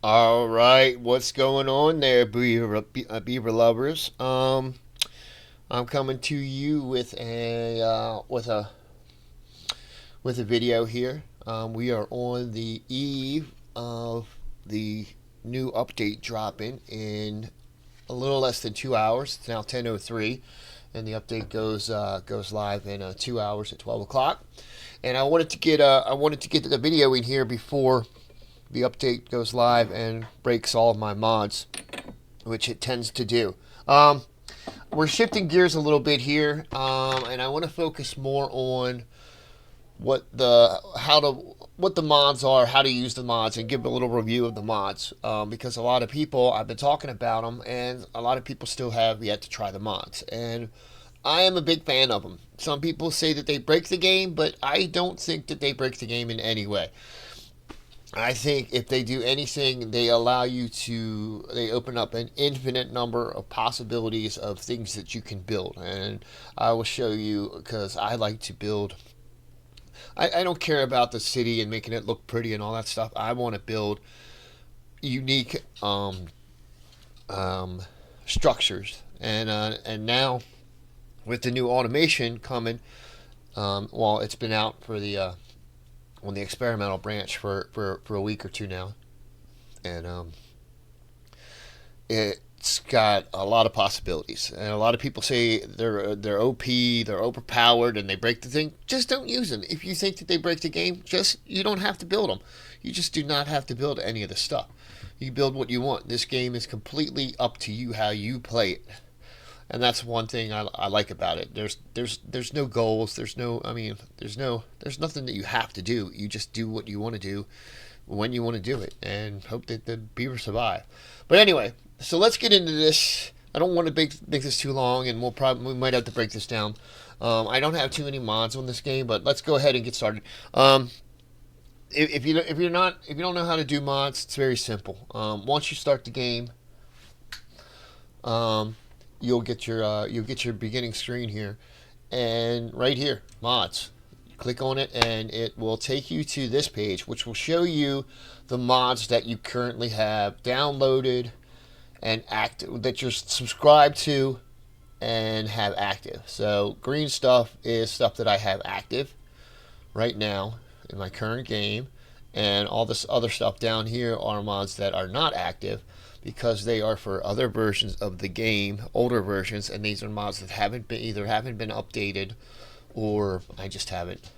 All right, what's going on there, Beaver Lovers? I'm coming to you with a video here. We are on the eve of the new update dropping in a little less than 2 hours. It's now 10:03, and the update goes live in 2 hours at 12 o'clock. And I wanted to get the video in here before the update goes live and breaks all of my mods, which it tends to do. We're shifting gears a little bit here, and I want to focus more on what the mods are, how to use the mods, and give a little review of the mods. Because a lot of people, I've been talking about them, and a lot of people still have yet to try the mods, and I am a big fan of them. Some people say that they break the game, but I don't think that they break the game in any way. I think if they do anything, they open up an infinite number of possibilities of things that you can build. And I will show you because I like to build. I don't care about the city and making it look pretty and all that stuff. I want to build unique um, structures. And now with the new automation coming, well, it's been out for the on the experimental branch for a week or two now, and it's got a lot of possibilities. And a lot of people say they're OP, they're overpowered, and they break the thing. Just don't use them. If you think that they break the game, just you don't have to build them. You just do not have to build any of the stuff. You build what you want. This game is completely up to you how you play it, and that's one thing I like about it. There's no goals. There's nothing that you have to do. You just do what you want to do when you want to do it, and hope that the beavers survive. But anyway, so let's get into this. I don't want to make this too long, and we might have to break this down. I don't have too many mods on this game, but let's go ahead and get started. If you don't know how to do mods, it's very simple. Once you start the game, um, you'll get your beginning screen here, and right here, mods. Click on it, and it will take you to this page, which will show you the mods that you currently have downloaded and active, that you're subscribed to and have active. So green stuff is stuff that I have active right now in my current game, and all this other stuff down here are mods that are not active because they are for other versions of the game, older versions, and these are mods that haven't been updated, or I just haven't,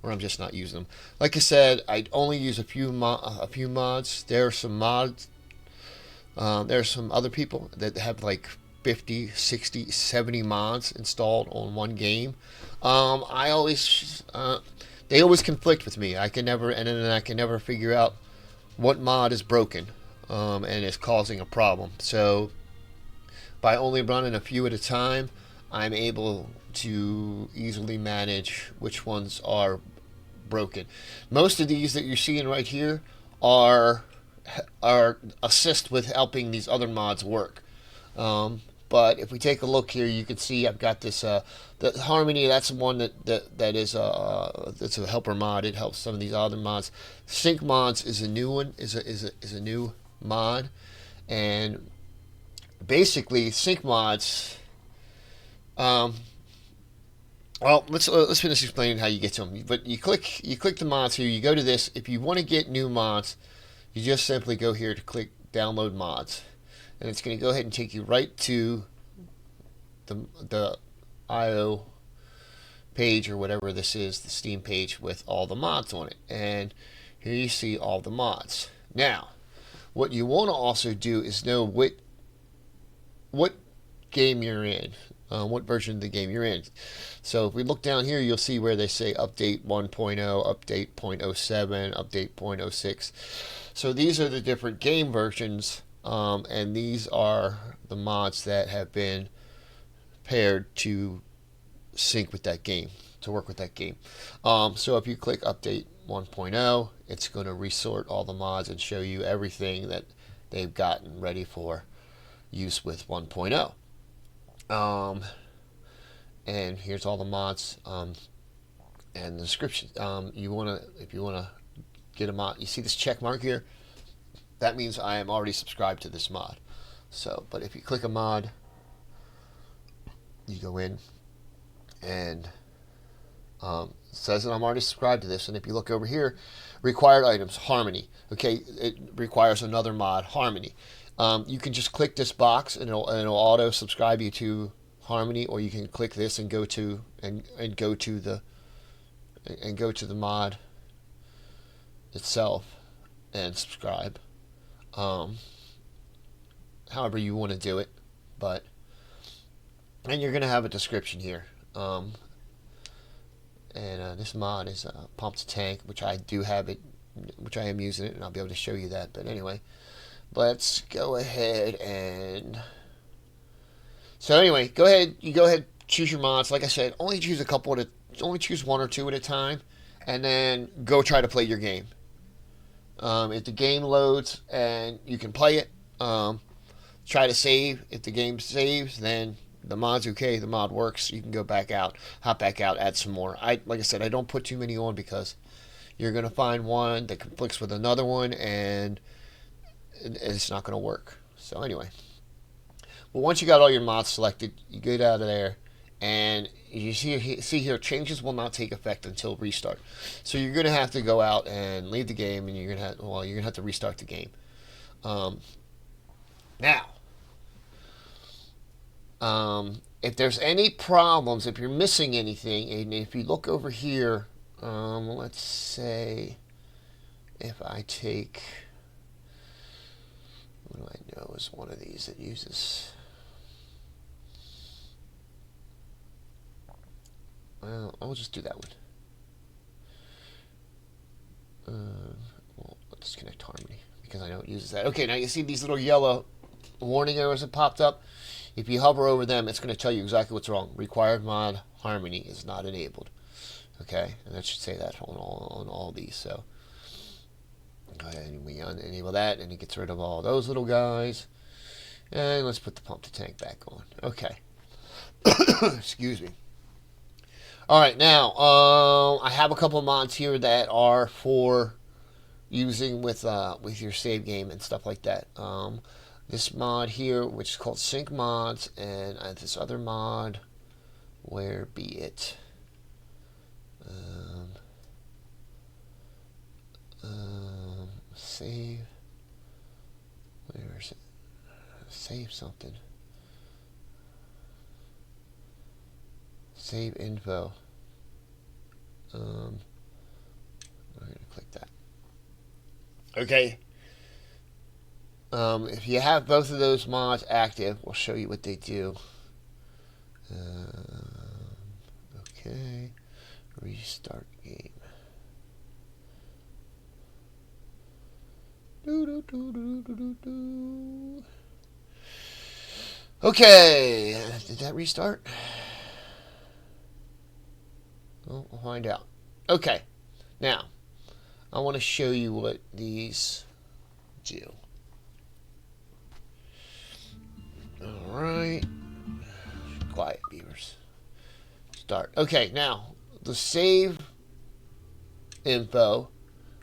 or I'm just not using them. Like I said, I only use a few mods. There are some mods. There are some other people that have like 50, 60, 70 mods installed on one game. I always They always conflict with me. I can never figure out what mod is broken, and is causing a problem. So by only running a few at a time, I'm able to easily manage which ones are broken. Most of these that you're seeing right here are assist with helping these other mods work. But if we take a look here, you can see I've got this the Harmony. That's one that is that's a helper mod. It helps some of these other mods. Sync mods is a new one. Is a new mod, and basically sync mods. Um, well, let's finish explaining how you get to them. But you click the mods here. You go to this. If you want to get new mods, you just simply go here to click download mods, and it's going to go ahead and take you right to the IO page, or whatever this is, the Steam page with all the mods on it. And here you see all the mods. Now, what you want to also do is know what game you're in, what version of the game you're in. So if we look down here, you'll see where they say update 1.0, update 0.07, update 0.06. So these are the different game versions, and these are the mods that have been paired to sync with that game, to work with that game. So if you click update 1.0, it's going to resort all the mods and show you everything that they've gotten ready for use with 1.0. And here's all the mods, and the description. If you wanna get a mod, you see this check mark here. that means I am already subscribed to this mod. So, but if you click a mod, you go in and says that I'm already subscribed to this. And if you look over here, required items, Harmony. Okay, it requires another mod, Harmony. You can just click this box and it'll auto subscribe you to Harmony, or you can click this and go to the mod itself and subscribe. However you want to do it, and you're gonna have a description here. This mod is Pump to Tank, which I do have it, which I am using it, and I'll be able to show you that. But anyway, let's go ahead and. So anyway, go ahead, choose your mods. Like I said, only choose only choose one or two at a time, and then go try to play your game. If the game loads and you can play it, try to save. If the game saves, then the mod's okay. The mod works. You can go back out, hop back out, add some more. Like I said, I don't put too many on because you're gonna find one that conflicts with another one, and it's not gonna work. So anyway. Well, once you got all your mods selected, you get out of there, and you see here, changes will not take effect until restart. So you're gonna have to go out and leave the game, and you're gonna have to restart the game. Now, if there's any problems, if you're missing anything, and if you look over here, let's say if I take, what do I know is one of these that uses. Well, I'll just do that one. Well, I'll disconnect Harmony because I know it uses that. Okay, now you see these little yellow warning arrows that popped up. If you hover over them, it's going to tell you exactly what's wrong. Required mod Harmony is not enabled. Okay, and that should say that on all these. So go ahead and we enable that, and it gets rid of all those little guys. And let's put the Pump to Tank back on. Okay. Excuse me. All right, now I have a couple of mods here that are for using with your save game and stuff like that. This mod here, which is called Sync Mods, and this other mod, where be it? Save. Where is it? Save something. Save info. We're going to click that. Okay. If you have both of those mods active, we'll show you what they do. Okay. Restart game. Okay. Did that restart? Well, we'll find out. Okay. Now, I want to show you what these do. Alright. Quiet, beavers. Start. Okay, now, the save info,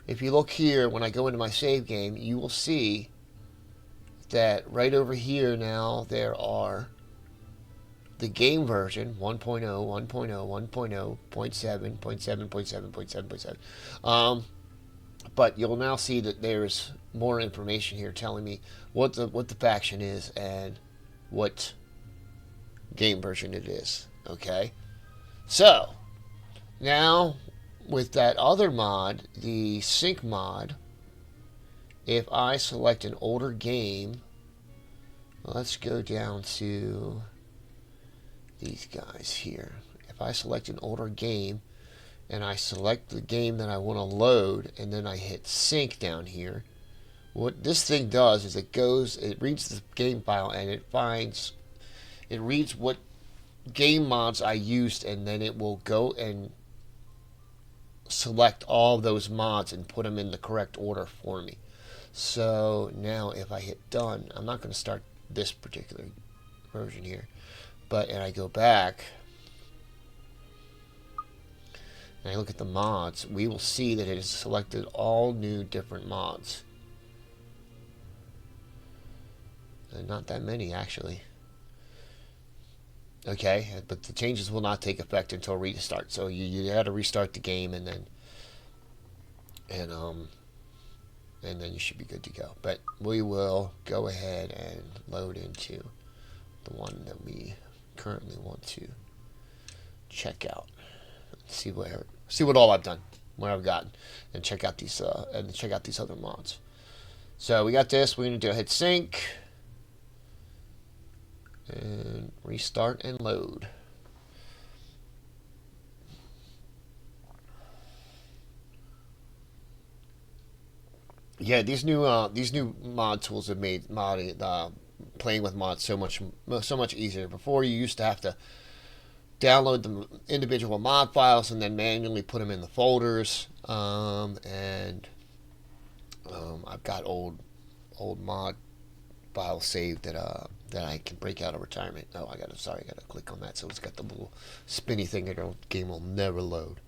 if you look here, when I go into my save game, you will see that right over here now, there are the game version 1.0, 1.0, 1.0, 0.7, 0.7, 0.7, 0.7, 0.7. But you'll now see that there's more information here telling me what the faction is and what game version it is. Okay, so now with that other mod, the sync mod, if I select an older game, let's go down to these guys here. If I select an older game and I select the game that I want to load, and then I hit sync down here, what this thing does is it reads the game file, and it reads what game mods I used, and then it will go and select all those mods and put them in the correct order for me. So now if I hit done, I'm not going to start this particular version here, and I go back and I look at the mods, we will see that it has selected all new different mods. Not that many, actually. Okay, but the changes will not take effect until restart. So you got to restart the game, and and um then you should be good to go. But we will go ahead and load into the one that we currently want to check out. See what all I've done, where I've gotten, and check out these other mods. So we got this. We're gonna hit sync and restart and load. Yeah, these new mod tools have made playing with mods so much easier. Before, you used to have to download the individual mod files and then manually put them in the folders. I've got old mod files saved that I can break out of retirement. Oh, I gotta click on that, so it's got the little spinny thing that the game will never load.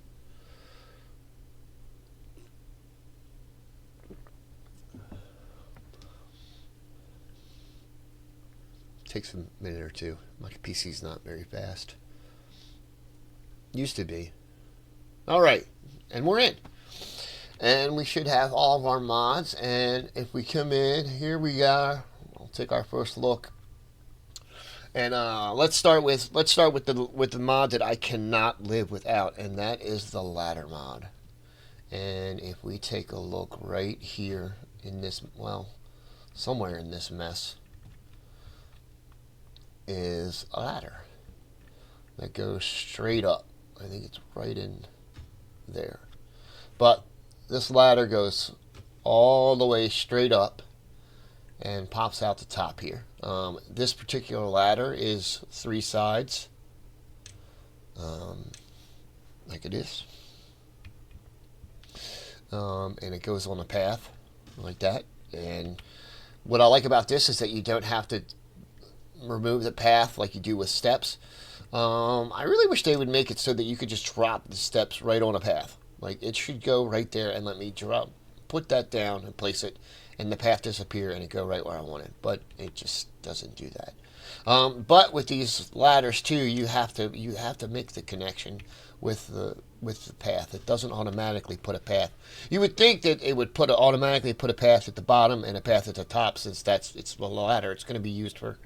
Takes a minute or two. My PC's not very fast. Used to be. All right, and we're in. And we should have all of our mods. And if we come in, here we are. I'll take our first look. And let's start with the mod that I cannot live without, and that is the ladder mod. And if we take a look right here in this, well, somewhere in this mess is a ladder that goes straight up. I think it's right in there. But this ladder goes all the way straight up and pops out the top here. This particular ladder is 3 sides, like it is. And it goes on a path like that. And what I like about this is that you don't have to remove the path like you do with steps. I really wish they would make it so that you could just drop the steps right on a path. Like, it should go right there and let me put that down and place it, and the path disappear and it go right where I want it. But it just doesn't do that. But with these ladders too, you have to make the connection with the path. It doesn't automatically put a path. You would think that it would automatically put a path at the bottom and a path at the top, since it's the ladder. It's going to be used for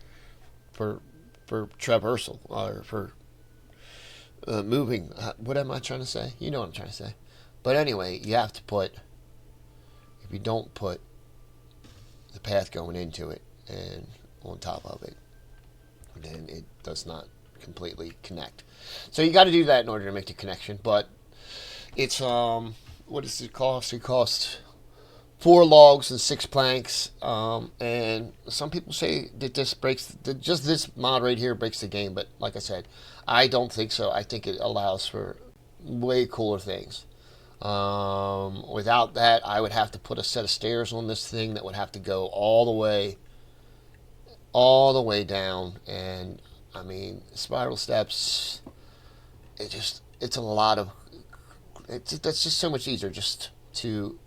traversal, or for moving. What am I trying to say? You know what I'm trying to say. But anyway, you have to put. If you don't put the path going into it and on top of it, then it does not completely connect. So you got to do that in order to make the connection. But it's what does it cost? It costs 4 logs and 6 planks. And some people say that just this mod right here breaks the game. But like I said, I don't think so. I think it allows for way cooler things. Without that, I would have to put a set of stairs on this thing that would have to go all the way down. And I mean, spiral steps, it's a lot of, that's just so much easier just to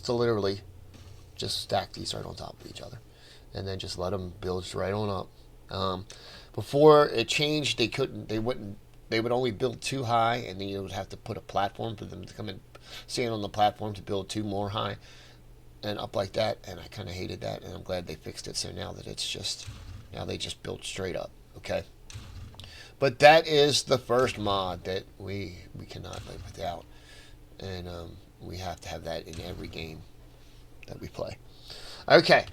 literally just stack these right on top of each other, and then just let them build right on up. Before it changed, they would only build 2 high, and then you would have to put a platform for them to come and stand on the platform to build 2 more high and up like that. And I kind of hated that, and I'm glad they fixed it. So now that now they just build straight up. Okay. But that is the first mod that we cannot live without, and we have to have that in every game that we play. Okay.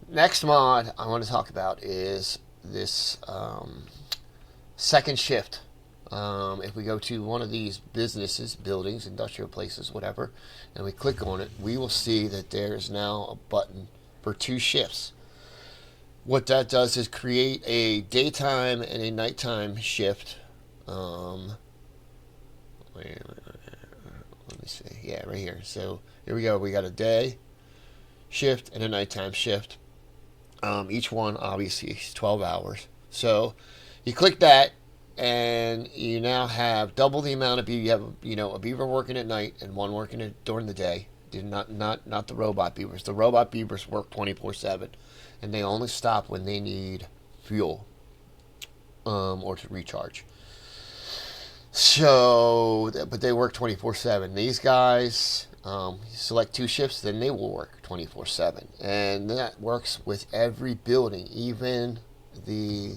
Next mod I want to talk about is this second shift. If we go to one of these businesses, buildings, industrial places, whatever, and we click on it, we will see that there is now a button for 2 shifts. What that does is create a daytime and a nighttime shift. Let me see. Yeah, right here. So here we go. We got a day shift and a nighttime shift. Each one obviously is 12 hours. So you click that, and you now have double the amount of beavers. You have, a beaver working at night and one working during the day. Not the robot beavers. The robot beavers work 24/7, and they only stop when they need fuel, or to recharge. So, but they work 24/7. These guys, select two ships, then they will work 24/7, and that works with every building, even the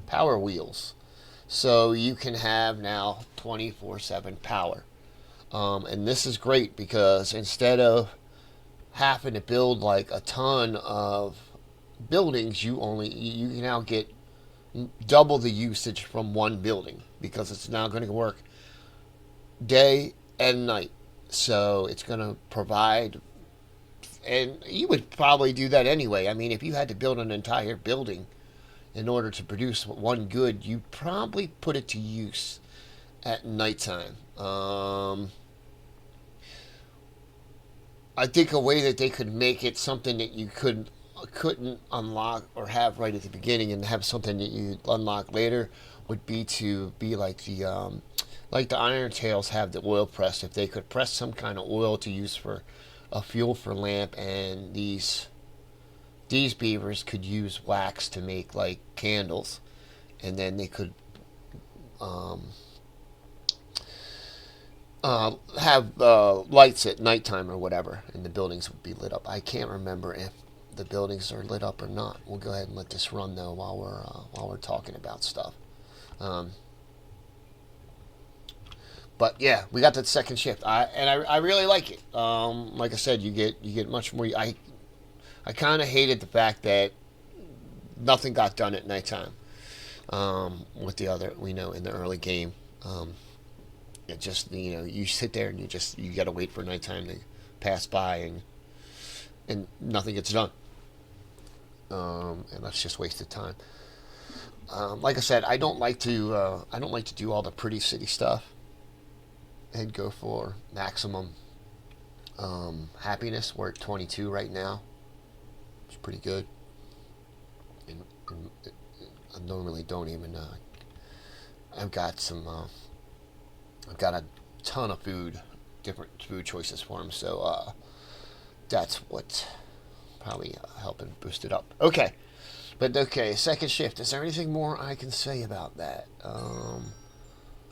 power wheels. So you can have now 24/7 power. And this is great because instead of having to build like a ton of buildings, you now get double the usage from one building because it's now going to work day and night. So it's going to provide, and you would probably do that anyway. I mean, if you had to build an entire building in order to produce one good, you'd probably put it to use at nighttime. I think a way that they could make it something that you couldn't unlock or have right at the beginning and have something that you unlock later would be to be like the Iron Tails have the oil press. If they could press some kind of oil to use for a fuel for lamp, and these beavers could use wax to make like candles, and then they could have lights at nighttime or whatever, and the buildings would be lit up. I can't remember if the buildings are lit up or not. We'll go ahead and let this run though while we're talking about stuff. But yeah, we got that second shift. I really like it. Like I said, you get much more. I kind of hated the fact that nothing got done at nighttime. With the other, in the early game, it just you sit there and you got to wait for nighttime to pass by, and nothing gets done. And that's just wasted time. Like I said, I don't like to do all the pretty city stuff and go for maximum happiness. We're at 22 right now. It's pretty good. And I normally don't even. I've got a ton of different food choices for them. So that's what probably helping boost it up. Okay. But okay, second shift. Is there anything more I can say about that?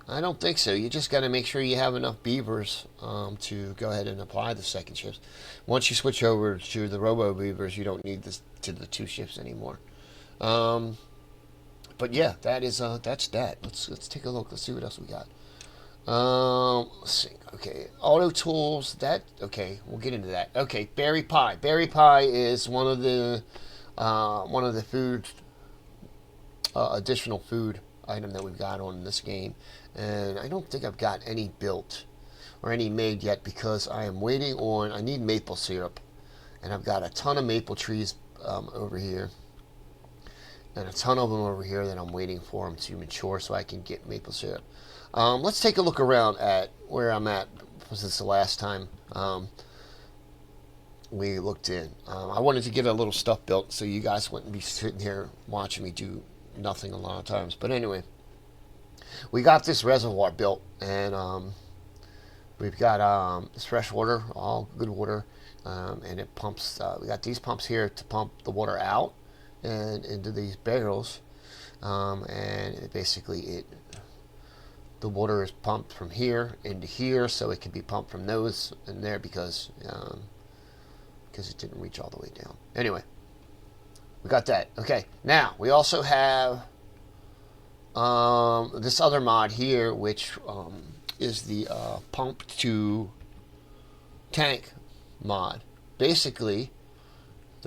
I don't think so. You just got to make sure you have enough beavers to go ahead and apply the second shift. Once you switch over to the robo beavers, you don't need the two shifts anymore. But yeah, that's that. Let's take a look. Let's see what else we got. Let's see. Okay, auto tools. Okay, we'll get into that. Okay, berry pie. Berry pie is one of the food additional food item that we've got on this game, and I don't think I've got any built or any made yet because I am waiting on. I need maple syrup, and I've got a ton of maple trees over here, and a ton of them over here that I'm waiting for them to mature so I can get maple syrup. Let's take a look around at where I'm at since the last time we looked in. I wanted to get a little stuff built so you guys wouldn't be sitting here watching me do nothing a lot of times. But anyway, we got this reservoir built, and we've got this fresh water, all good water, and it pumps. We got these pumps here to pump the water out and into these barrels, and the water is pumped from here into here, so it can be pumped from those in there because it didn't reach all the way down. Anyway, we got that. Okay, now we also have this other mod here, which is the pump to tank mod. The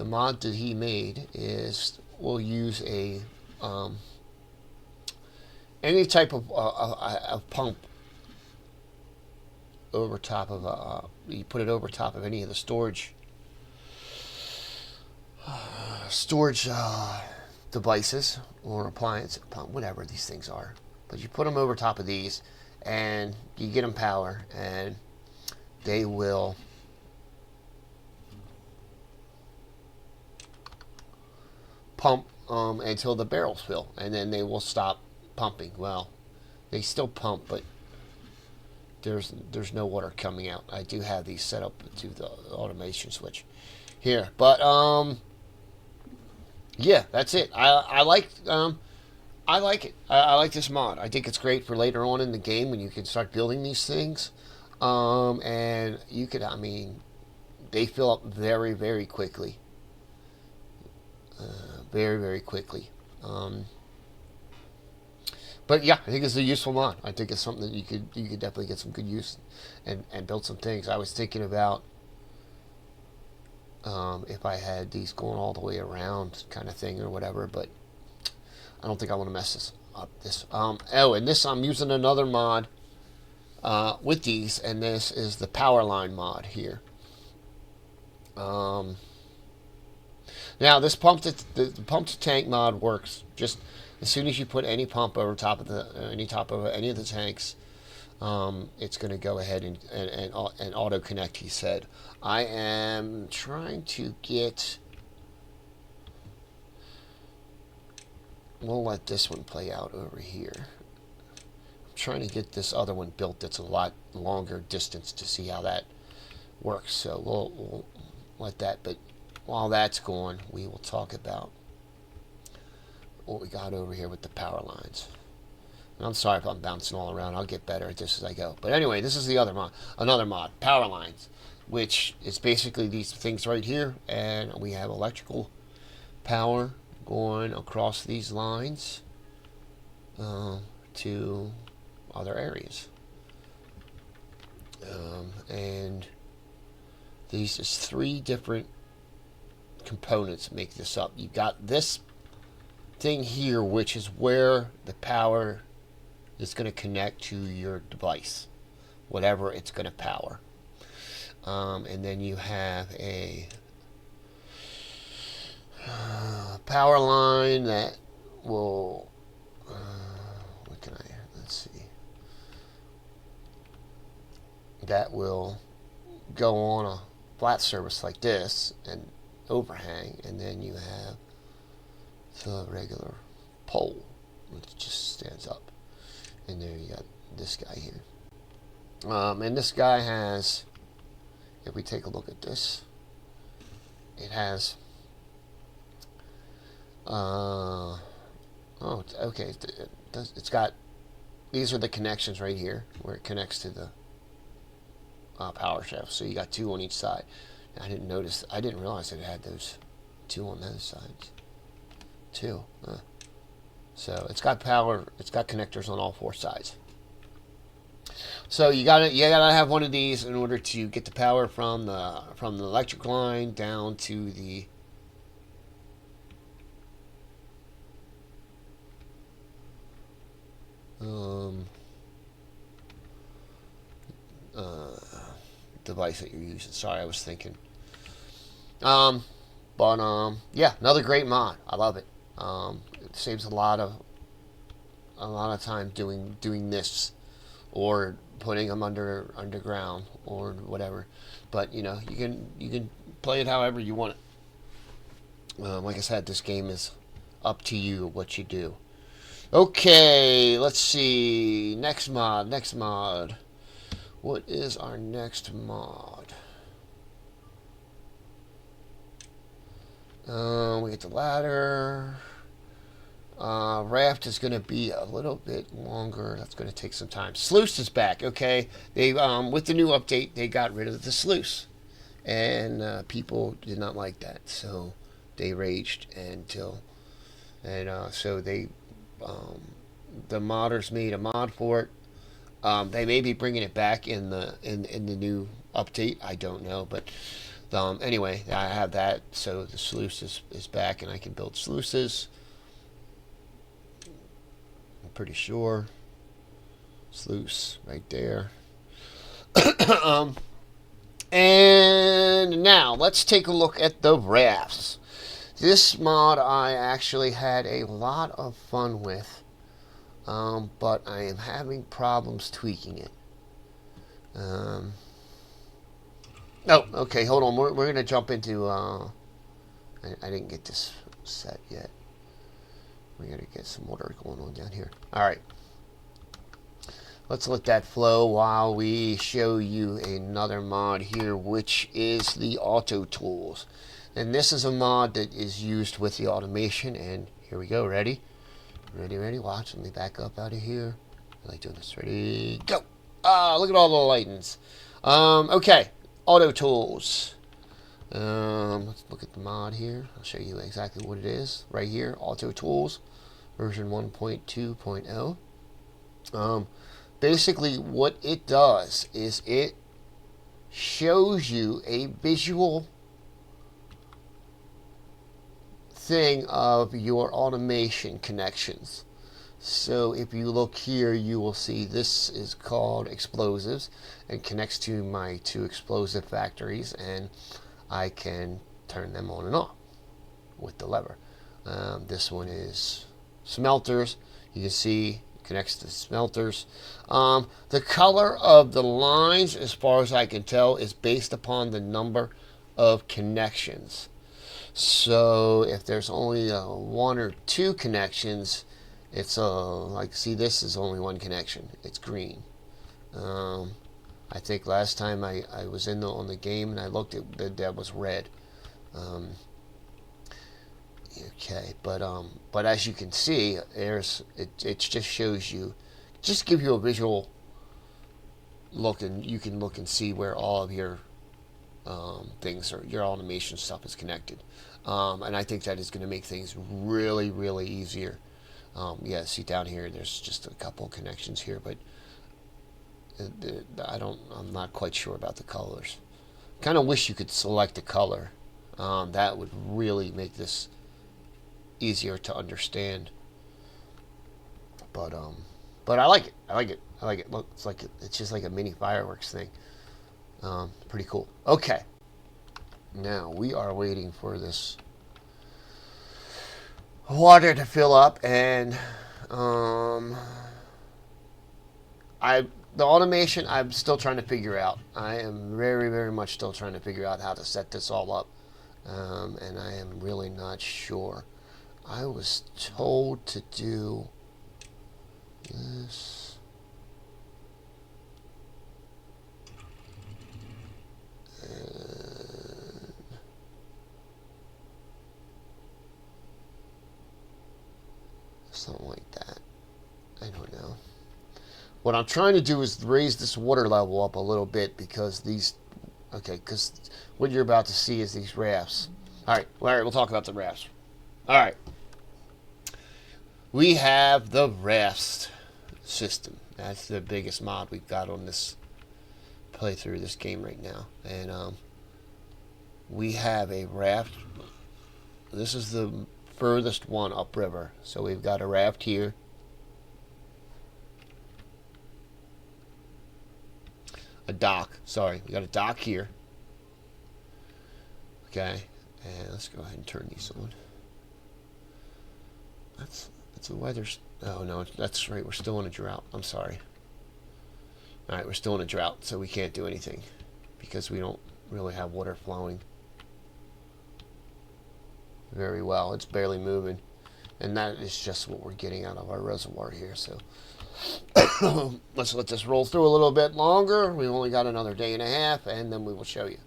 mod that he made is we'll use any type of pump over top of you put it over top of any of the storage devices or appliance, whatever these things are. But you put them over top of these, and you get them power, and they will pump until the barrels fill, and then they will stop pumping. Well, they still pump, but there's no water coming out. I do have these set up to the automation switch here, but yeah, that's it. I like it. I like this mod. I think it's great for later on in the game when you can start building these things. And you could, I mean, they fill up very, very quickly. Very, very quickly. But yeah, I think it's a useful mod. I think it's something that you could definitely get some good use and build some things. I was thinking about if I had these going all the way around kind of thing or whatever, but I don't think I want to mess this up. And this I'm using another mod with these, and this is the power line mod here. Now this the pump to tank mod works just as soon as you put any pump over top of any of the tanks. It's going to go ahead and auto connect. He said, I am trying to get. We'll let this one play out over here. I'm trying to get this other one built that's a lot longer distance to see how that works. So we'll let that. But while that's going, we will talk about what we got over here with the power lines. And I'm sorry if I'm bouncing all around. I'll get better at this as I go. But anyway, this is the other mod, another mod, power lines, which is basically these things right here, and we have electrical power going across these lines to other areas. And these is 3 different components make this up. You got this thing here, which is where the power is going to connect to your device, whatever it's going to power. And then you have a power line that will let's see, that will go on a flat surface like this and overhang, and then you have the regular pole which just stands up, and there you got this guy here. And this guy has, if we take a look at this, it has okay, it's got, these are the connections right here where it connects to the power shaft. So you got 2 on each side. I didn't realize it had those 2 on those sides. 2. So it's got power. It's got connectors on all 4 sides. So you gotta have one of these in order to get the power from the electric line down to the device that you're using. Sorry, I was thinking. Yeah, another great mod. I love it. It saves a lot of time doing this, or putting them underground or whatever. But you know, you can play it however you want it. Like I said, this game is up to you what you do. Okay, let's see. Next mod. What is our next mod? We get the ladder. Raft is going to be a little bit longer. That's going to take some time. Sluice is back. Okay, they with the new update, they got rid of the sluice, and people did not like that, so they raged so they the modders made a mod for it. They may be bringing it back in the new update. I don't know, but anyway, I have that, so the sluice is back, and I can build sluices. I'm pretty sure. Sluice right there. And now let's take a look at the rafts. This mod I actually had a lot of fun with, but I am having problems tweaking it. Oh, okay, hold on. We're going to jump into... I didn't get this set yet. We got to get some water going on down here. All right. let's let that flow while we show you another mod here, which is the auto tools. And this is a mod that is used with the automation. And here we go. Ready? Ready? Watch. Let me back up out of here. I like doing this. Ready? Go! Ah, look at all the lightings. Okay. Auto tools. Let's look at the mod here. I'll show you exactly what it is. Right here. Auto tools. Version 1.2.0. Basically, what it does is it shows you a visual thing of your automation connections. So if you look here, you will see this is called explosives and connects to my 2 explosive factories, and I can turn them on and off with the lever. This one is smelters. You can see connects to smelters. The color of the lines, as far as I can tell, is based upon the number of connections. So if there's only 1 or 2 connections, it's like, see, this is only 1 connection. It's green. I think last time I was on the game and I looked at that was red. Okay, but as you can see, it just shows you, just give you a visual look, and you can look and see where all of your things, or your automation stuff, is connected. And I think that is going to make things really, really easier. Yeah, see down here, there's just a couple of connections here, but I'm not quite sure about the colors. Kind of wish you could select a color. That would really make this easier to understand. But I like it. I like it. Look, it's just like a mini fireworks thing. Pretty cool. Okay. Now we are waiting for this water to fill up, and the automation I'm still trying to figure out. I am very, very much still trying to figure out how to set this all up, and I am really not sure. I was told to do this. Something like that. I don't know. What I'm trying to do is raise this water level up a little bit, because because what you're about to see is these rafts. All right, we'll talk about the rafts. All right. We have the Rafts system. That's the biggest mod we've got on this playthrough, this game right now. And we have a raft. This is the furthest one upriver. So we've got a raft here. A dock. Sorry, we got a dock here. Okay, and let's go ahead and turn these on. That's the weather's. Oh no, that's right. We're still in a drought. I'm sorry. All right, we're still in a drought, so we can't do anything because we don't really have water flowing very well. It's barely moving, and that is just what we're getting out of our reservoir here. So let's let this roll through a little bit longer. We've only got another day and a half, and then we will show you.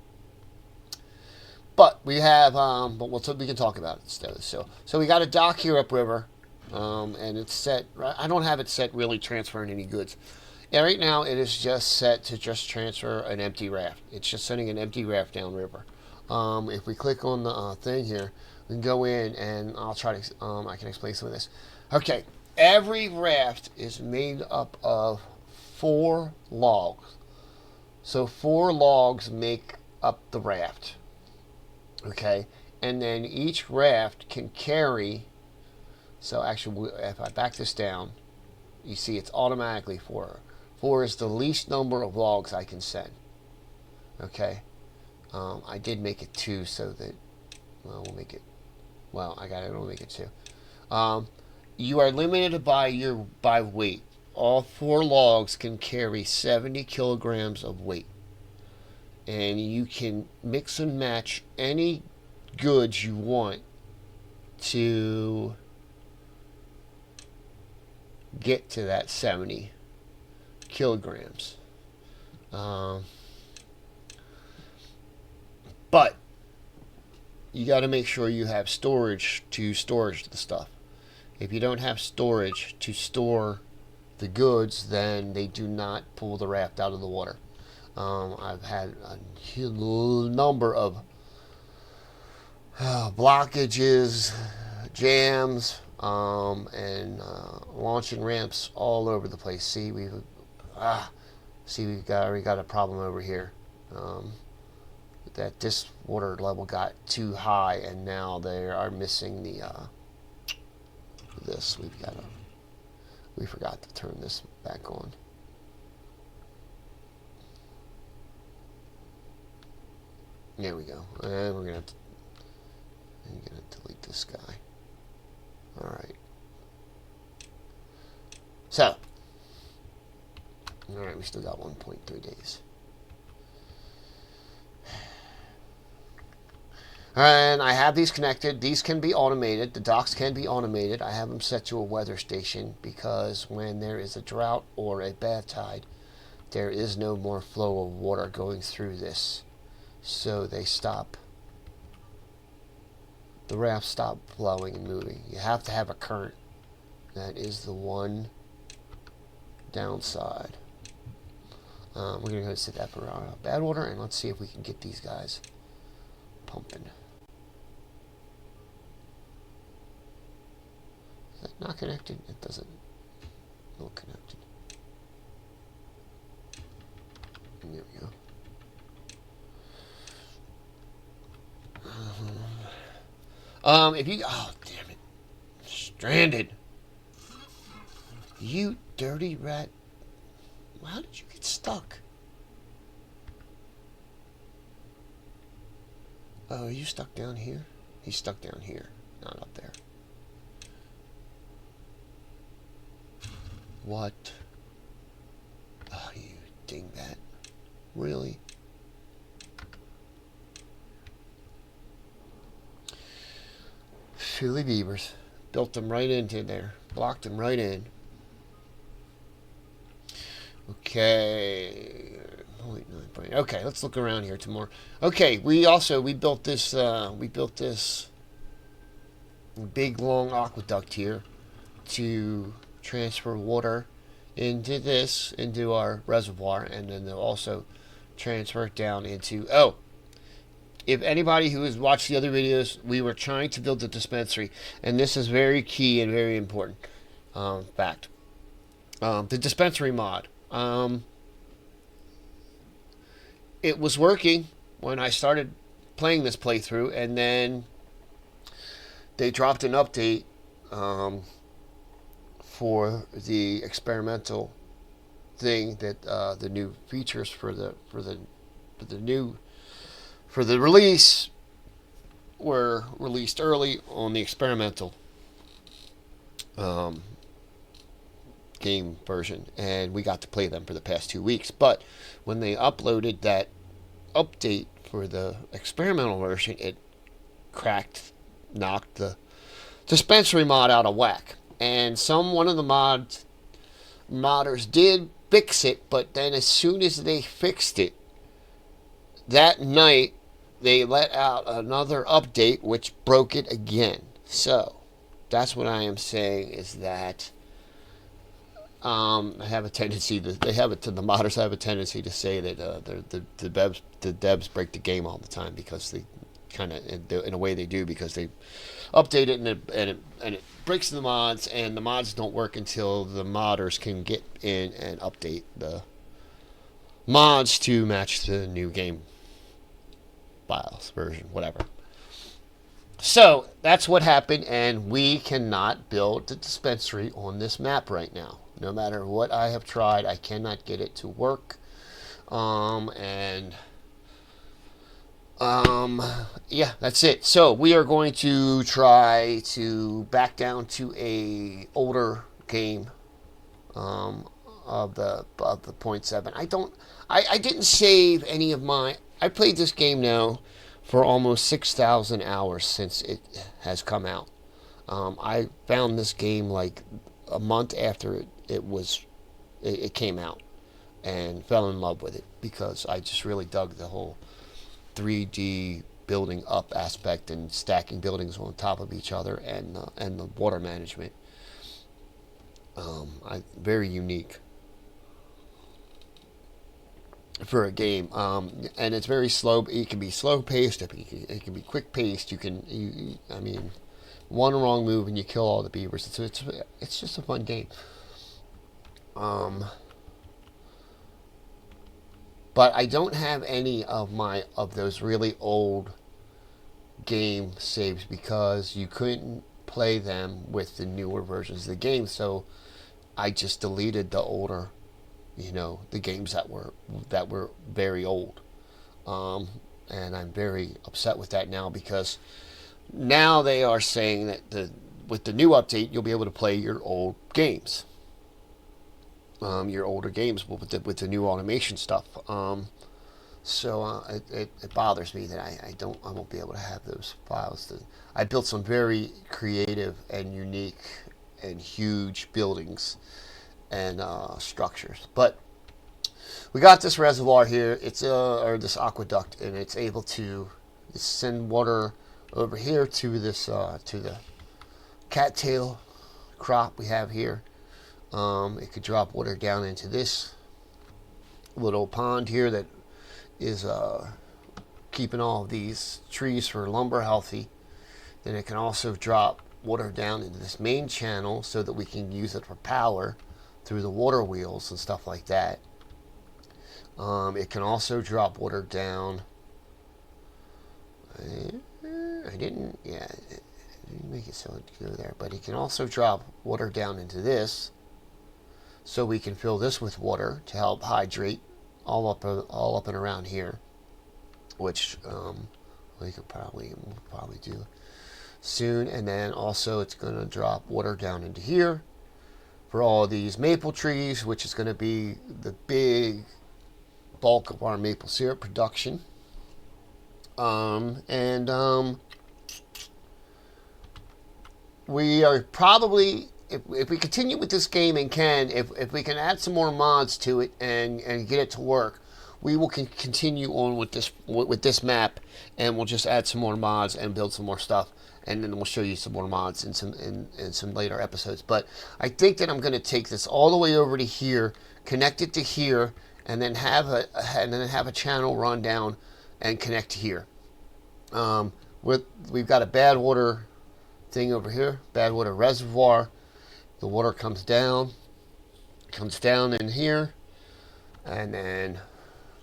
But we have, we can talk about it still. So we got a dock here upriver, and it's set. I don't have it set really transferring any goods. Yeah, right now it is just set to just transfer an empty raft. It's just sending an empty raft downriver. If we click on the thing here, we can go in, and I'll try to. I can explain some of this. Okay, every raft is made up of 4 logs. So 4 logs make up the raft. Okay, and then each raft can carry. So actually, if I back this down, you see it's automatically 4. 4 is the least number of logs I can send. Okay, I did make it 2 so that, well, we'll make it. Well, we'll make it 2. You are limited by weight. All 4 logs can carry 70 kilograms of weight. And you can mix and match any goods you want to get to that 70 kilograms. But you got to make sure you have storage to storage the stuff. If you don't have storage to store the goods, then they do not pull the raft out of the water. I've had a number of blockages, jams, and launching ramps all over the place. See, we got a problem over here. That this water level got too high, and now they are missing the this. We forgot to turn this back on. There we go. And we're gonna delete this guy. All right. So, all right, we still got 1.3 days. And I have these connected. These can be automated. The docks can be automated. I have them set to a weather station because when there is a drought or a bad tide, there is no more flow of water going through this. So they stop. The rafts stop flowing and moving. You have to have a current. That is the one downside. We're going to go ahead and set that for badwater, and let's see if we can get these guys pumping. Is that not connected? It doesn't look connected. And there we go. If you... Oh, damn it. Stranded. You dirty rat. How did you get stuck? Oh, are you stuck down here? He's stuck down here, not up there. What? Oh, you dingbat. Really? Silly beavers. Built them right into there. Blocked them right in. Okay. Okay, let's look around here tomorrow. Okay, we built this big long aqueduct here to transfer water into our reservoir, and then they'll also transfer it down into... Oh, if anybody who has watched the other videos, we were trying to build a dispensary, and this is very key and very important fact. The dispensary mod. It was working when I started playing this playthrough, and then they dropped an update for the experimental thing that the new features for the release were released early on the experimental game version, and we got to play them for the past 2 weeks. But when they uploaded that update for the experimental version, it knocked the dispensary mod out of whack. And one of the modders did fix it, but then as soon as they fixed it, that night they let out another update which broke it again. So that's what I am saying, is that I have a tendency the modders have a tendency to say that the devs break the game all the time, because they kind of, in a way they do, because they update it and it breaks the mods, and the mods don't work until the modders can get in and update the mods to match the new game files version, whatever. So that's what happened, and we cannot build the dispensary on this map right now. No matter what I have tried, I cannot get it to work. Yeah, that's it. So we are going to try to back down to a older game of the 0.7. I didn't save any of my... I played this game now for almost 6,000 hours since it has come out. I found this game like a month after it came out. and fell in love with it because I just really dug the whole 3D building up aspect and stacking buildings on top of each other, and the water management. Very unique for a game, and it's very slow. It can be slow paced. It can be quick paced. I mean, one wrong move and you kill all the beavers. It's just a fun game. But I don't have any of those really old game saves because you couldn't play them with the newer versions of the game. So I just deleted the older, the games that were very old. And I'm very upset with that now because now they are saying that with the new update you'll be able to play your old games, your older games with the new automation stuff. So it bothers me that I won't be able to have those files. I built some very creative and unique and huge buildings and structures, but we got this reservoir here. It's or this aqueduct, and it's able to send water over here to this to the cattail crop we have here. It could drop water down into this little pond here that is keeping all of these trees for lumber healthy. Then it can also drop water down into this main channel so that we can use it for power through the water wheels and stuff like that. It can also drop water down. I didn't make it so it go there, but it can also drop water down into this, so we can fill this with water to help hydrate all up and around here, which we could probably do soon. And then also it's going to drop water down into here for all these maple trees, which is going to be the big bulk of our maple syrup production. We are probably, if we continue with this game and if we can add some more mods to it and get it to work, we will continue on with this map, and we'll just add some more mods and build some more stuff, and then we'll show you some more mods in some later episodes. But I think that I'm going to take this all the way over to here, connect it to here, and then have a channel run down and connect to here. We've got a bad water thing over here, bad water reservoir. The water comes down in here, and then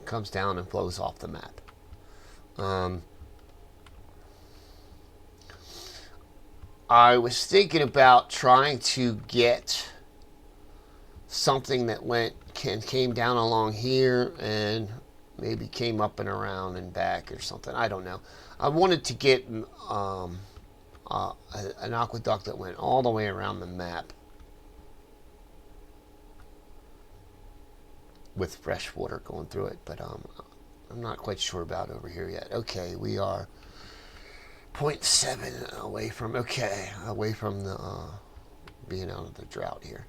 comes down and flows off the map. I was thinking about trying to get something that came down along here and maybe came up and around and back or something. I don't know. I wanted to get an aqueduct that went all the way around the map with fresh water going through it, but I'm not quite sure about over here yet. Okay, we are 0.7 away from the being out of the drought here.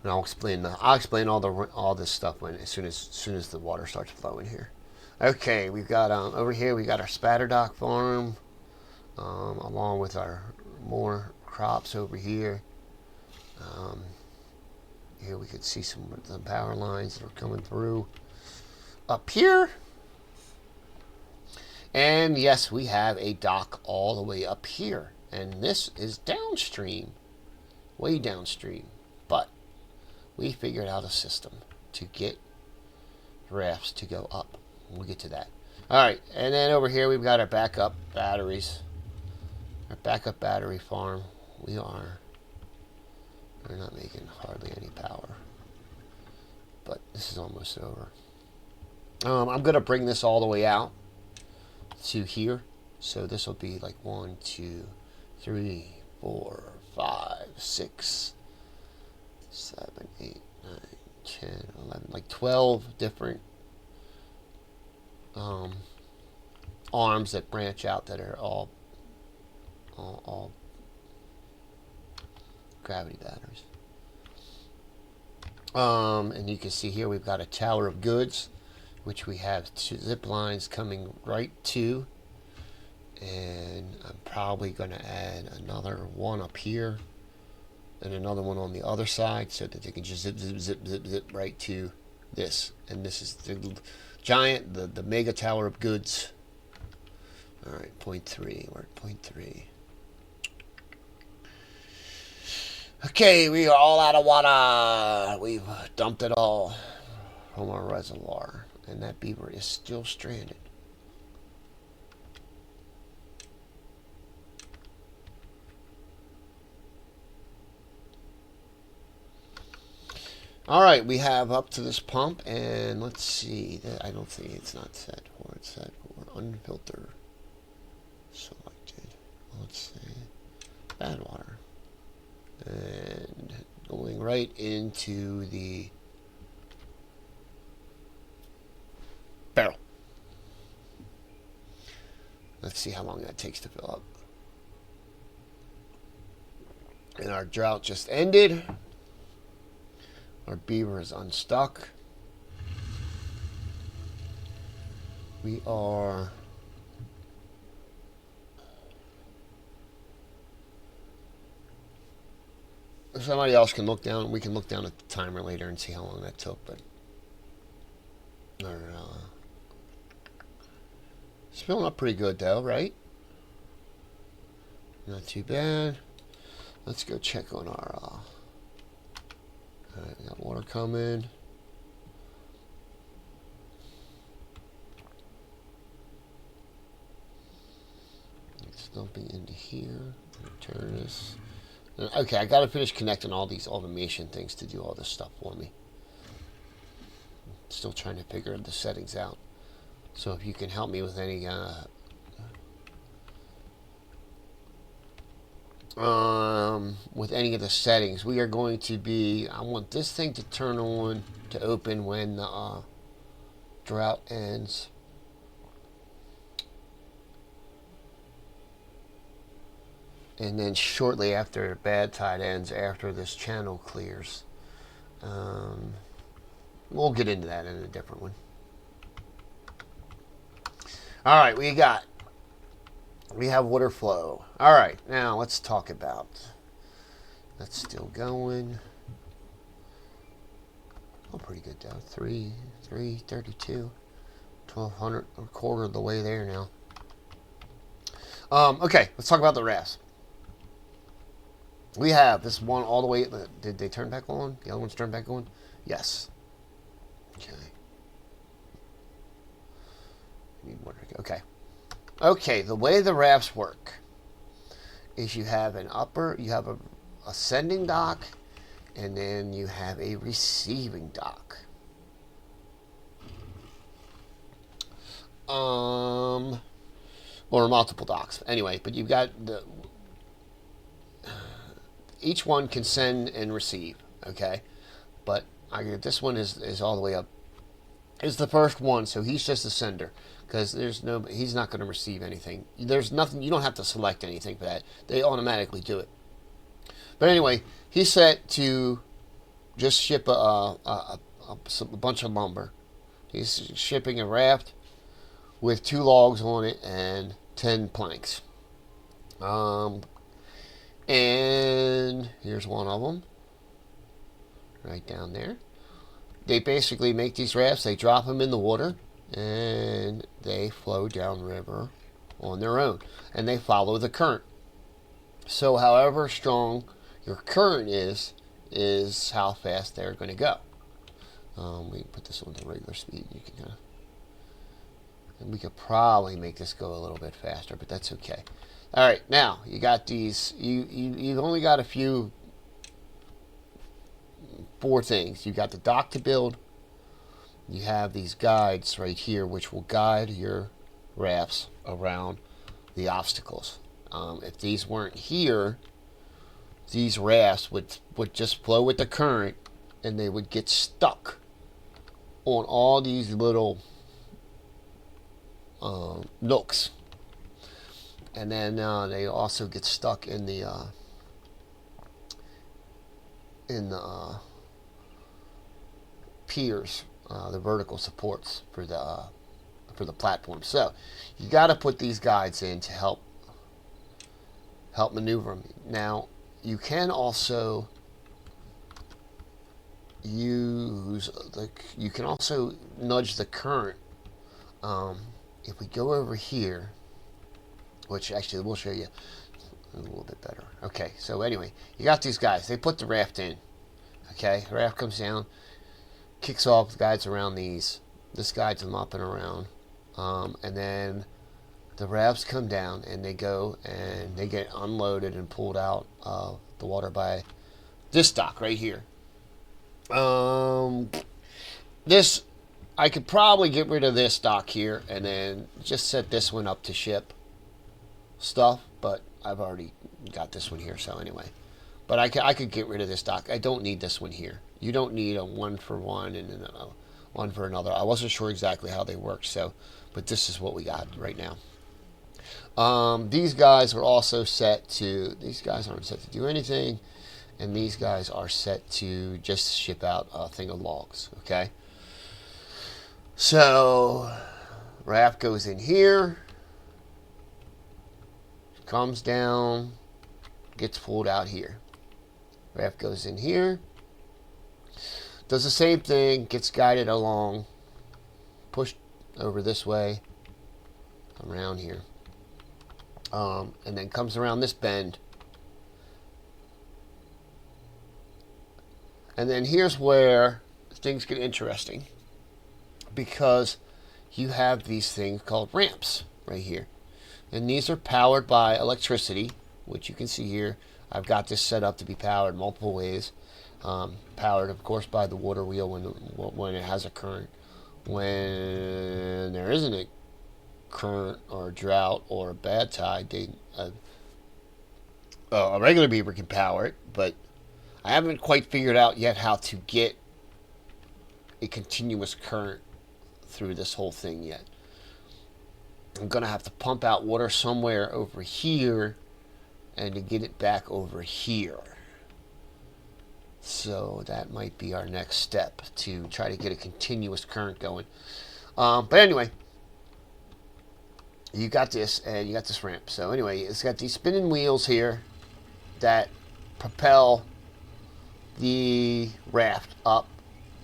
And I'll explain all this stuff as soon as the water starts flowing here. Okay, we've got over here we got our Spatterdock farm, along with our more crops over here. Here we could see some power lines that are coming through up here. And yes, we have a dock all the way up here, and this is downstream, way downstream, but we figured out a system to get rafts to go up. We'll get to that. Alright, and then over here we've got our backup batteries. Our backup battery farm. We're not making hardly any power, but this is almost over. I'm going to bring this all the way out to here. So this will be like 1, 2, 3, 4, 5, 6, 7, 8, 9, 10, 11, like 12 different arms that branch out that are all gravity batteries. And you can see here we've got a tower of goods, which we have 2 zip lines coming right to, and I'm probably going to add another one up here and another one on the other side so that they can just zip, zip, zip, zip, zip right to this. And this is the giant, the mega tower of goods. All right, point 3. We're at point 3. Okay, we are all out of water. We've dumped it all from our reservoir, and that beaver is still stranded. All right, we have up to this pump, and let's see. I don't think it's not set for. It's set for unfiltered. Selected. Let's see. Badwater. And going right into the barrel. Let's see how long that takes to fill up. And our drought just ended. Our beaver is unstuck. We are somebody else can look down. We can look down at the timer later and see how long that took. But it's filling up pretty good though, right? Not too bad. Let's go check on our. Alright, we got water coming. It's dumping into here. Turn this. Okay, I gotta finish connecting all these automation things to do all this stuff for me. Still trying to figure the settings out. So if you can help me with any of the settings, we are going to be. I want this thing to turn on to open when the drought ends. And then shortly after bad tide ends, after this channel clears. We'll get into that in a different one. All right, we have water flow. All right, now let's talk about. That's still going. Oh, pretty good though. 332, 1200, a quarter of the way there now. Okay, let's talk about the rafts. We have this one all the way. Did they turn back on? The other one's turned back on? Yes. Okay. Need more. Okay. Okay, the way the rafts work is you have an ascending dock, and then you have a receiving dock. Or multiple docks. Anyway, but you've got each one can send and receive, okay? But this one is all the way up. It's the first one, so he's just a sender, because he's not going to receive anything. There's nothing, you don't have to select anything for that. They automatically do it. But anyway, he's set to just ship a bunch of lumber. He's shipping a raft with 2 logs on it and 10 planks. And here's one of them, right down there. They basically make these rafts, they drop them in the water, and they flow downriver on their own, and they follow the current. So however strong your current is how fast they're going to go. We can put this on the regular speed. You can and we could probably make this go a little bit faster, but that's okay. All right, now you got these. You've only got a few. 4 things. You got the dock to build. You have these guides right here, which will guide your rafts around the obstacles. If these weren't here, these rafts would just flow with the current, and they would get stuck on all these little nooks, and then they also get stuck in the piers, the vertical supports for the platform. So you got to put these guides in to help maneuver them. Now you can also use you can also nudge the current. If we go over here, which actually we'll show you a little bit better. Okay, so anyway, you got these guys. They put the raft in. Okay, the raft comes down, kicks off, the guides around these. This guides them up and around. And then the rafts come down and they go and they get unloaded and pulled out of the water by this dock right here. This, I could probably get rid of this dock here and then just set this one up to ship stuff, but I've already got this one here, so anyway. But I could get rid of this dock. I don't need this one here. You don't need a one for one and then a one for another. I wasn't sure exactly how they work, so, but this is what we got right now. These guys are also set to, these guys aren't set to do anything, and these guys are set to just ship out a thing of logs, okay? So, raft goes in here, comes down, gets pulled out here. Raft goes in here, does the same thing, gets guided along, pushed over this way, around here, and then comes around this bend. And then here's where things get interesting, because you have these things called ramps right here. And these are powered by electricity, which you can see here. I've got this set up to be powered multiple ways. Powered, of course, by the water wheel when it has a current. When there isn't a current or a drought or a bad tide, a regular beaver can power it, but I haven't quite figured out yet how to get a continuous current through this whole thing yet. I'm going to have to pump out water somewhere over here and to get it back over here. So that might be our next step, to try to get a continuous current going. But anyway, you got this, and you got this ramp. So anyway, it's got these spinning wheels here that propel the raft up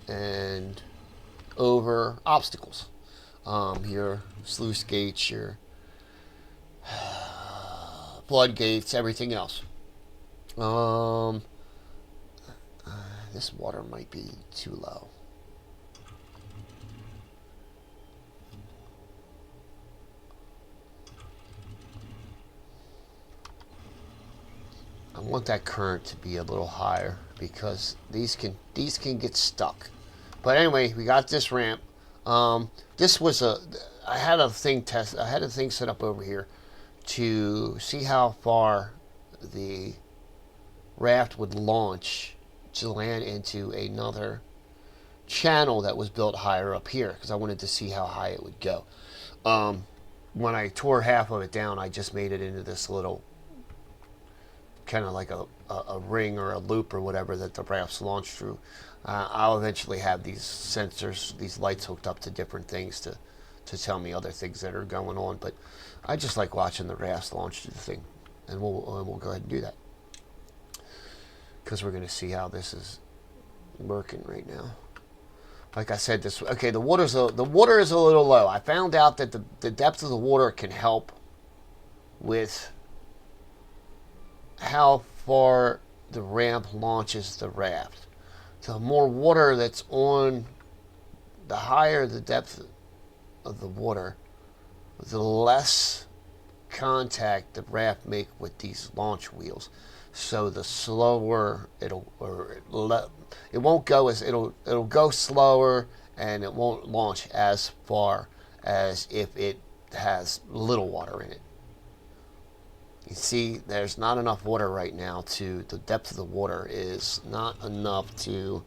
and over obstacles. Your sluice gates, your floodgates, everything else. This water might be too low. I want that current to be a little higher, because these can get stuck. But anyway, we got this ramp. This was I had a thing set up over here to see how far the raft would launch to land into another channel that was built higher up here, because I wanted to see how high it would go. When I tore half of it down, I just made it into this little kind of like a ring or a loop or whatever that the rafts launch through. I'll eventually have these sensors, these lights hooked up to different things to tell me other things that are going on, but I just like watching the rafts launch through the thing, and we'll go ahead and do that, because we're going to see how this is working right now. Like I said, the water is a little low. I found out that the depth of the water can help with how far the ramp launches the raft. So the more water that's on, the higher the depth of the water, the less contact the raft make with these launch wheels. So the slower it'll go slower, and it won't launch as far as if it has little water in it. You see, there's not enough water right now the depth of the water is not enough to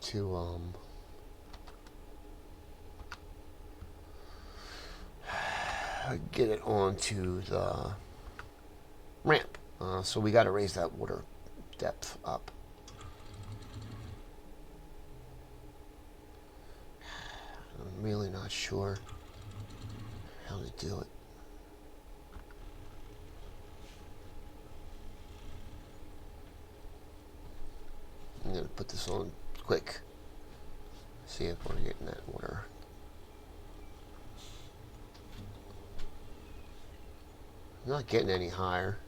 to get it onto the ramp. So we got to raise that water depth up. I'm really not sure how to do it. I'm going to put this on quick. See if we're getting that water. I'm not getting any higher.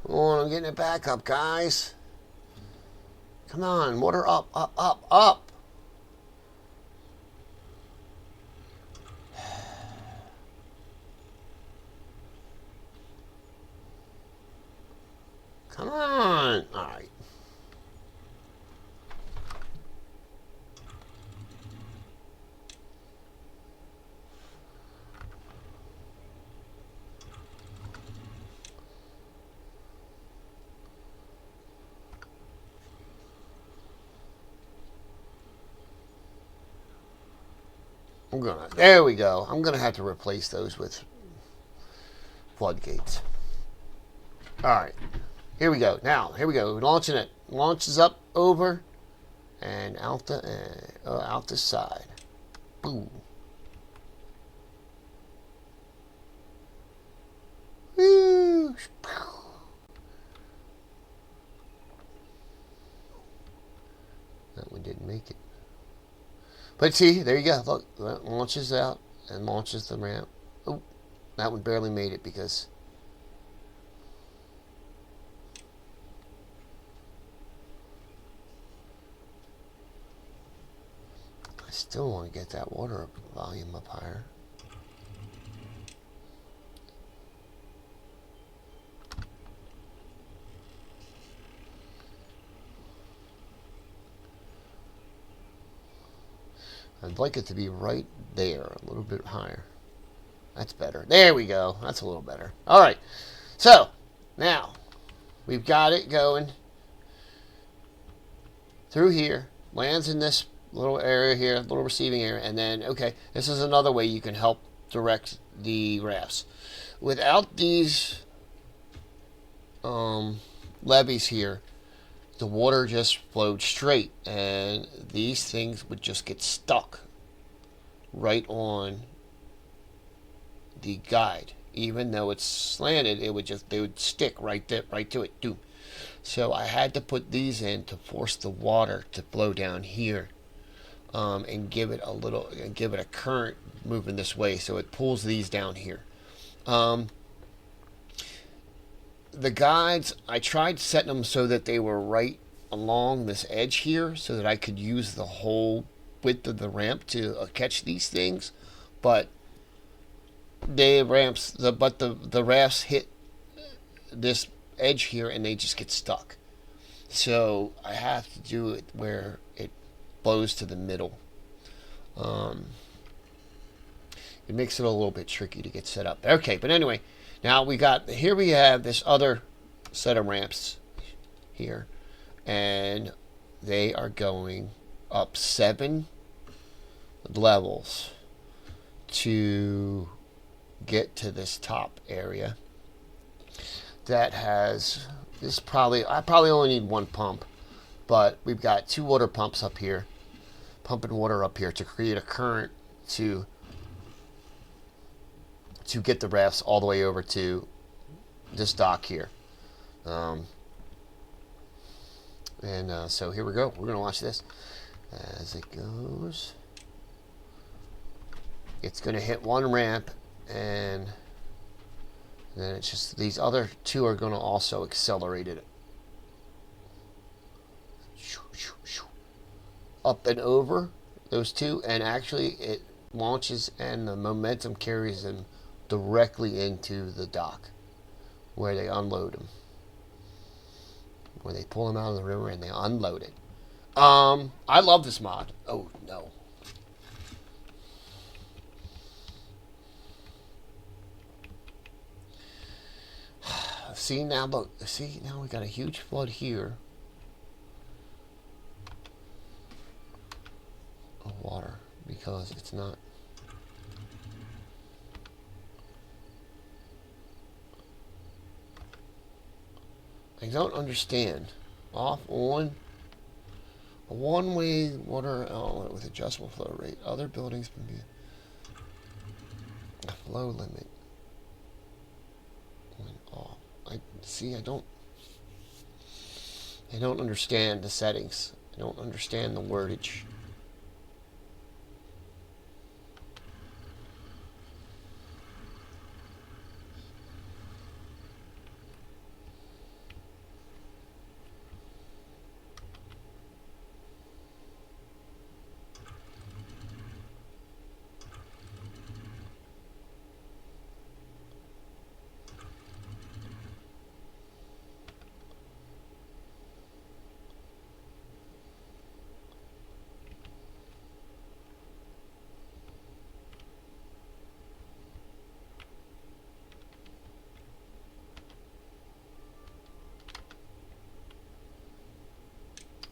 Come on, I'm getting it back up, guys. Come on, water up, up, up, up. Come on. All right. There we go. I'm gonna have to replace those with floodgates. All right, here we go. Now, here we go. We're launching it. Launches up, over, and out the side. Boom. Woo. That one didn't make it. But see, there you go. Look, that launches out and launches the ramp. Oh, that one barely made it because I still want to get that water volume up higher. I'd like it to be right there, a little bit higher. That's better. There we go. That's a little better. All right. So, now, we've got it going through here. Lands in this little area here, little receiving area. And then, okay, this is another way you can help direct the rafts. Without these levees here, the water just flowed straight, and these things would just get stuck right on the guide. Even though it's slanted, they would stick right to it. Doom. So I had to put these in to force the water to flow down here, and give it a current moving this way, so it pulls these down here. The guides, I tried setting them so that they were right along this edge here so that I could use the whole width of the ramp to catch these things, but the rafts hit this edge here and they just get stuck. So I have to do it where it flows to the middle. It makes it a little bit tricky to get set up. Okay, but anyway, now we have this other set of ramps here, and they are going up 7 levels to get to this top area that has I probably only need 1 pump, but we've got 2 water pumps up here pumping water up here to create a current to get the rafts all the way over to this dock here. So here we go. We're going to watch this as it goes. It's going to hit 1 ramp, and then it's just these other 2 are going to also accelerate it up and over those 2, and actually it launches and the momentum carries them directly into the dock where they unload them, where they pull them out of the river and they unload it. I love this mod. Oh no. See now, look. See now we got a huge flood here of water because it's not. I don't understand. Off on a one-way water outlet with adjustable flow rate. Other buildings can be a flow limit. Went off. I see. I don't understand the settings. I don't understand the wordage.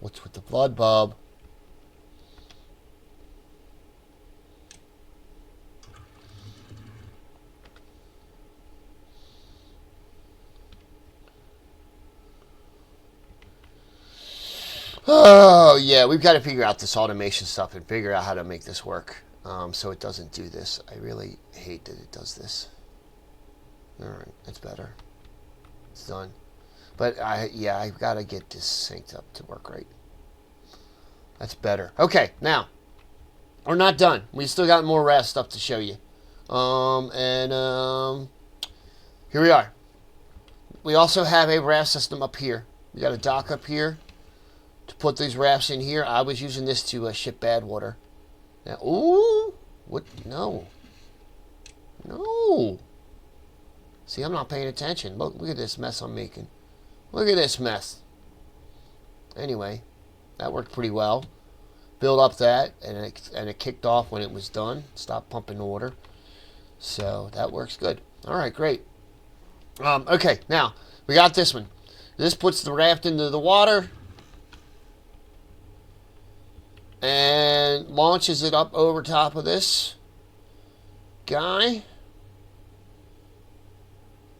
What's with the flood, Bob? Oh, yeah, we've got to figure out this automation stuff and figure out how to make this work so it doesn't do this. I really hate that it does this. All right, it's better. It's done. But, I've got to get this synced up to work right. That's better. Okay, now, we're not done. We still got more raft stuff to show you. Here we are. We also have a raft system up here. We got a dock up here to put these rafts in here. I was using this to ship badwater. Now, ooh, what? No. No. See, I'm not paying attention. Look at this mess I'm making. Look at this mess. Anyway, that worked pretty well. Build up that, and it kicked off when it was done. Stopped pumping the water. So that works good. All right, great. Okay, now we got this one. This puts the raft into the water and launches it up over top of this guy.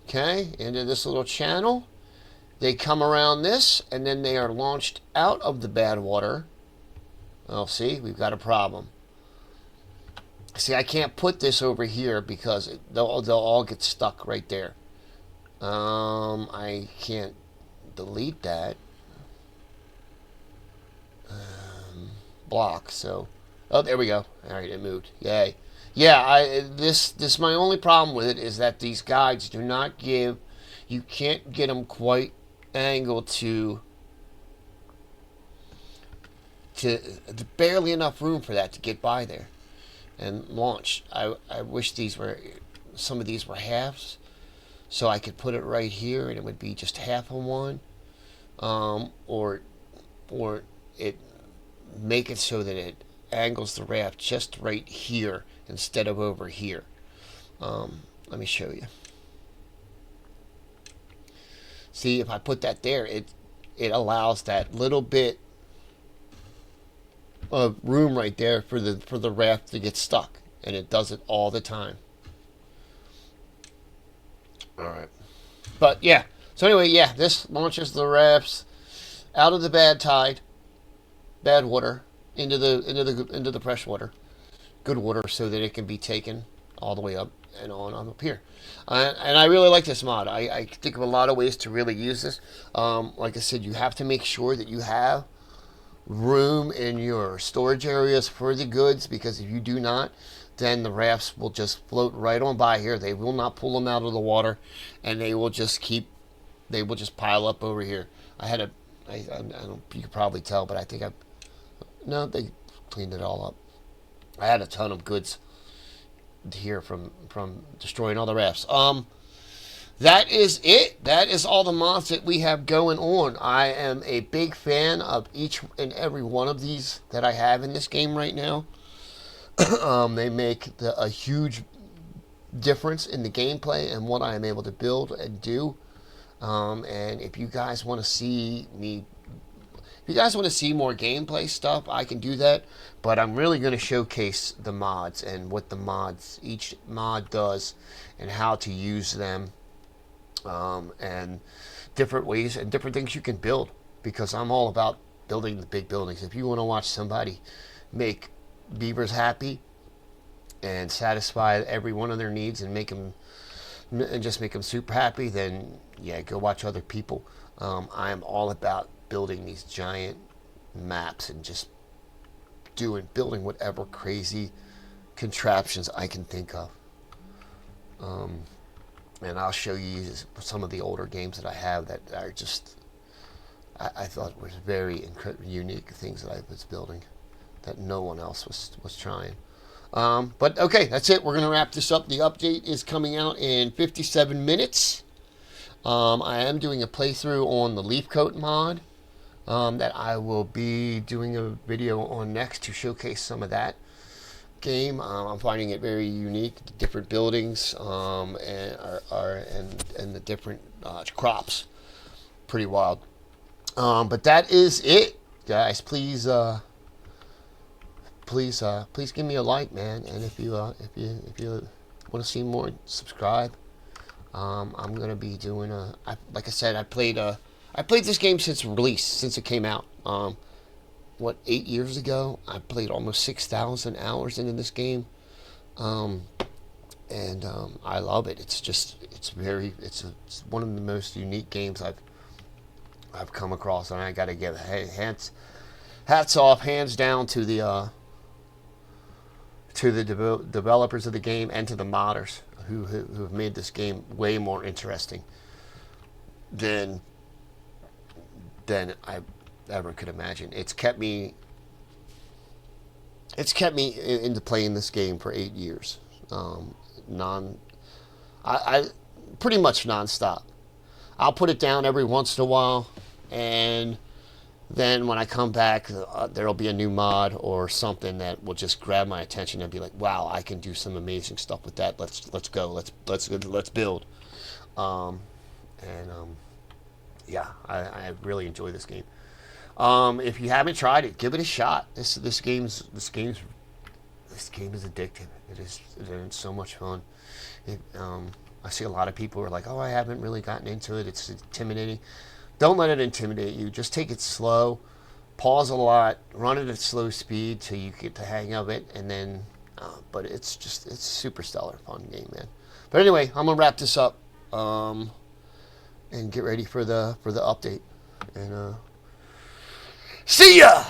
Okay, into this little channel. They come around this, and then they are launched out of the badwater. Oh, see, we've got a problem. See, I can't put this over here because they'll all get stuck right there. I can't delete that. Block, so... Oh, there we go. All right, it moved. Yay. Yeah, this my only problem with it is that these guides do not give... You can't get them quite angled to barely enough room for that to get by there and launch. I wish some of these were halves, so I could put it right here and it would be just half of one, or it make it so that it angles the raft just right here instead of over here. Let me show you. See, if I put that there, it allows that little bit of room right there for the raft to get stuck, and it does it all the time. All right, but yeah. So anyway, yeah, this launches the rafts out of the bad water into the fresh water, good water, so that it can be taken all the way up and on up here. And I really like this mod. I think of a lot of ways to really use this. Like I said, you have to make sure that you have room in your storage areas for the goods, because if you do not, then the rafts will just float right on by here. They will not pull them out of the water, and they will just pile up over here. I don't, you could probably tell, but I think no, they cleaned it all up. I had a ton of goods here from destroying all the rafts. That is it. That is all the mods that we have going on. I am a big fan of each and every one of these that I have in this game right now. They make a huge difference in the gameplay and what I am able to build and do. And if you guys want to see me, if you guys want to see more gameplay stuff, I can do that. But I'm really going to showcase the mods and what the mods, each mod does, and how to use them, and different ways and different things you can build. Because I'm all about building the big buildings. If you want to watch somebody make beavers happy and satisfy every one of their needs and just make them super happy, then yeah, go watch other people. I'm all about building these giant maps and just building whatever crazy contraptions I can think of. And I'll show you some of the older games that I have that are just, I thought was very unique things that I was building that no one else was trying. But okay, that's it. We're going to wrap this up. The update is coming out in 57 minutes. I am doing a playthrough on the leaf coat mod that I will be doing a video on next to showcase some of that game. I'm finding it very unique. The different buildings and the different crops. Pretty wild. But that is it, guys. Please give me a like, man. And if you want to see more, subscribe. I'm gonna be doing like I said, I played this game since release, since it came out. 8 years ago? I played almost 6,000 hours into this game, and I love it. It's one of the most unique games I've come across, and I got to give hats off, hands down to the developers of the game and to the modders who have made this game way more interesting than I ever could imagine. It's kept me into playing this game for 8 years, I pretty much nonstop. I'll put it down every once in a while, and then when I come back, there'll be a new mod or something that will just grab my attention and be like, "Wow, I can do some amazing stuff with that. Let's go. Let's build." Yeah, I really enjoy this game. If you haven't tried it, give it a shot. This game is addictive. It's so much fun. I see a lot of people who are like, "Oh, I haven't really gotten into it. It's intimidating." Don't let it intimidate you. Just take it slow, pause a lot, run it at slow speed till you get the hang of it, and then. But it's super stellar fun game, man. But anyway, I'm gonna wrap this up and get ready for the update. And see ya.